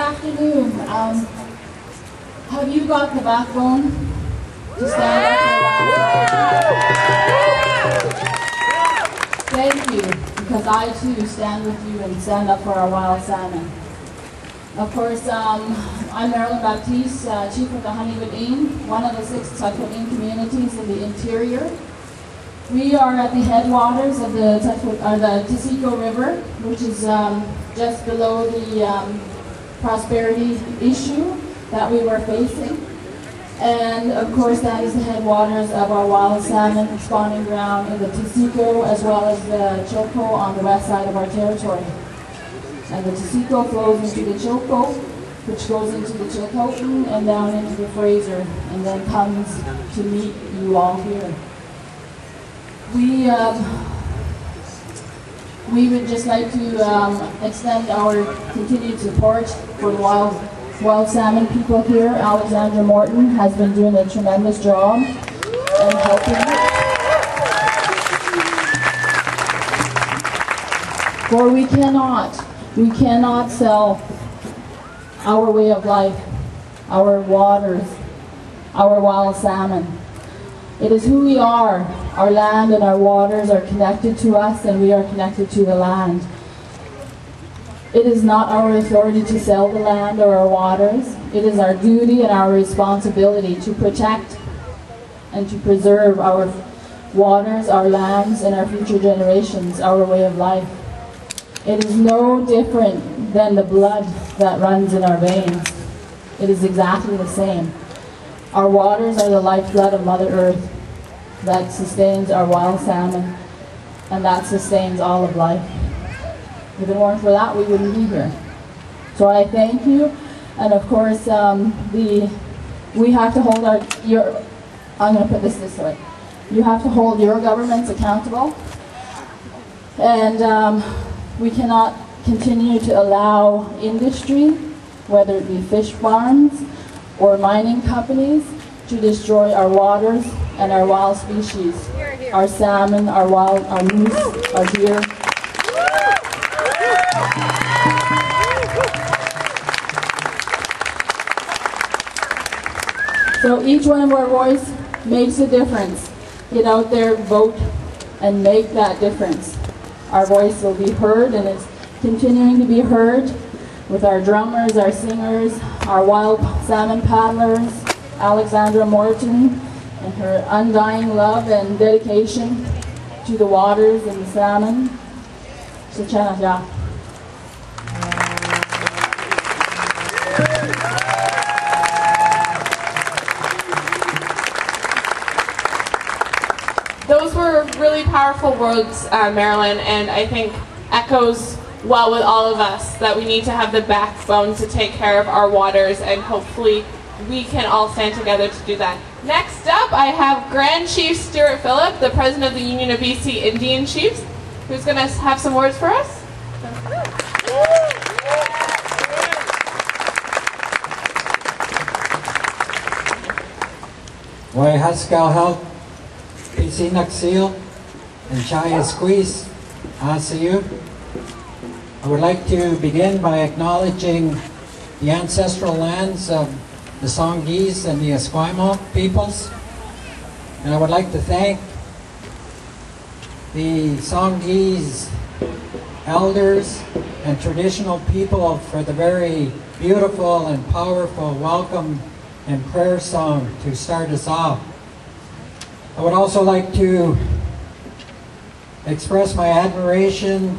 afternoon. Have you got the backbone to stand up for wild salmon? Thank you, because I too stand with you and stand up for our wild salmon. Of course, I'm Marilyn Baptiste, Chief of the Honeywood-Ain, one of the 6 Tutwood-Ain communities in the interior. We are at the headwaters of the Tisico River, which is just below the prosperity issue that we were facing. And of course, that is the headwaters of our wild salmon spawning ground in the Tisico, as well as the Choco on the west side of our territory. And the Tisico flows into the Choco, which goes into the Chilcotin and down into the Fraser, and then comes to meet you all here. We would just like to extend our continued support for the wild salmon people here. Alexandra Morton has been doing a tremendous job and helping. For we cannot sell our way of life, our waters, our wild salmon. It is who we are. Our land and our waters are connected to us, and we are connected to the land. It is not our authority to sell the land or our waters. It is our duty and our responsibility to protect and to preserve our waters, our lands, and our future generations, our way of life. It is no different than the blood that runs in our veins. It is exactly the same. Our waters are the lifeblood of Mother Earth that sustains our wild salmon, and that sustains all of life. If it weren't for that, we wouldn't be here. So I thank you, and of course, we have to hold I'm going to put this way. You have to hold your governments accountable, and we cannot continue to allow industry, whether it be fish farms or mining companies, to destroy our waters and our wild species. Our salmon, our moose, our deer. So each one of our voice makes a difference. Get out there, vote, and make that difference. Our voice will be heard, and it's continuing to be heard with our drummers, our singers, our wild salmon paddlers, Alexandra Morton, and her undying love and dedication to the waters and the salmon. Those were really powerful words, Marilyn, and I think echoes well with all of us that we need to have the backbone to take care of our waters, and hopefully we can all stand together to do that. Next up, I have Grand Chief Stewart Phillip, the President of the Union of BC Indian Chiefs, who's going to have some words for us. Wai Haskell Help, PC Naxil, and Chaya Squeeze, ASU. I would like to begin by acknowledging the ancestral lands of the Songhees and the Esquimalt peoples. And I would like to thank the Songhees elders and traditional people for the very beautiful and powerful welcome and prayer song to start us off. I would also like to express my admiration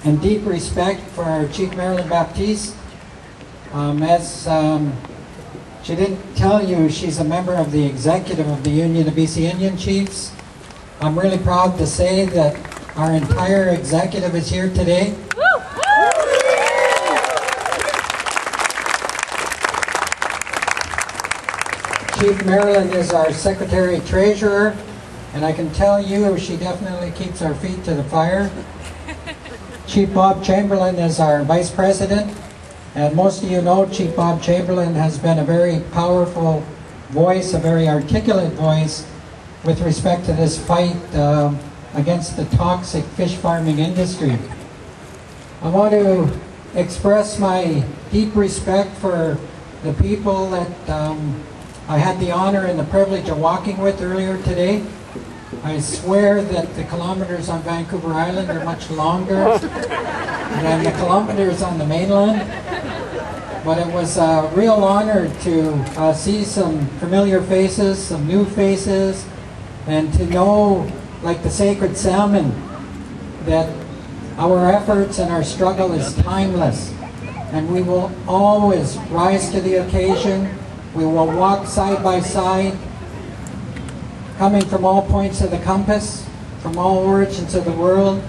and deep respect for our Chief Marilyn Baptiste. She didn't tell you, she's a member of the executive of the Union of BC Indian Chiefs. I'm really proud to say that our entire executive is here today. Chief Marilyn is our Secretary Treasurer, and I can tell you she definitely keeps our feet to the fire. Chief Bob Chamberlain is our Vice President, and most of you know Chief Bob Chamberlain has been a very powerful voice, a very articulate voice with respect to this fight against the toxic fish farming industry. I want to express my deep respect for the people that I had the honor and the privilege of walking with earlier today. I swear that the kilometers on Vancouver Island are much longer than the kilometers on the mainland. But it was a real honor to see some familiar faces, some new faces, and to know, like the sacred salmon, that our efforts and our struggle is timeless. And we will always rise to the occasion. We will walk side by side, coming from all points of the compass, from all origins of the world,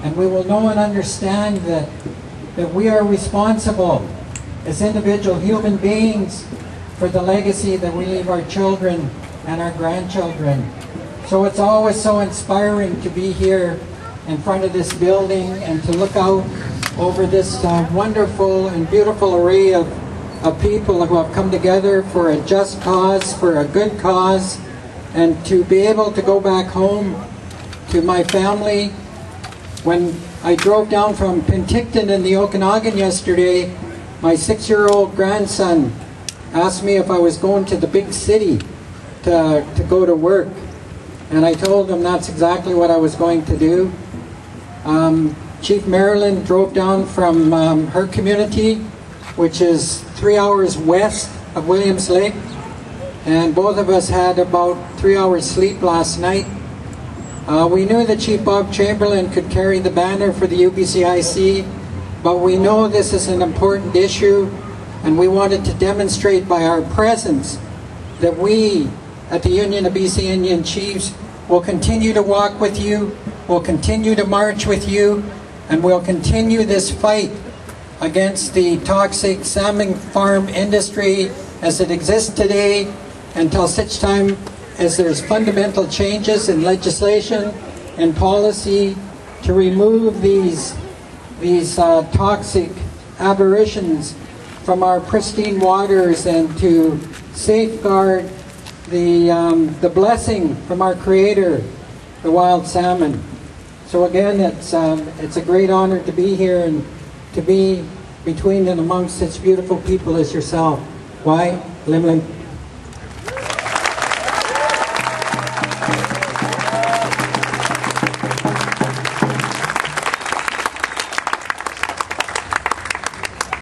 and we will know and understand that we are responsible as individual human beings for the legacy that we leave our children and our grandchildren. So it's always so inspiring to be here in front of this building and to look out over this wonderful and beautiful array of people who have come together for a just cause, for a good cause, and to be able to go back home to my family. When I drove down from Penticton in the Okanagan yesterday, my 6-year-old grandson asked me if I was going to the big city to go to work. And I told him that's exactly what I was going to do. Chief Marilyn drove down from her community, which is 3 hours west of Williams Lake. And both of us had about 3 hours sleep last night. We knew that Chief Bob Chamberlain could carry the banner for the UBCIC, but we know this is an important issue, and we wanted to demonstrate by our presence that we at the Union of BC Indian Chiefs will continue to walk with you, will continue to march with you, and we'll continue this fight against the toxic salmon farm industry as it exists today, until such time as there's fundamental changes in legislation and policy to remove these toxic aberrations from our pristine waters and to safeguard the blessing from our Creator, the wild salmon. So again, it's a great honor to be here and to be between and amongst such beautiful people as yourself. Why? Limlin.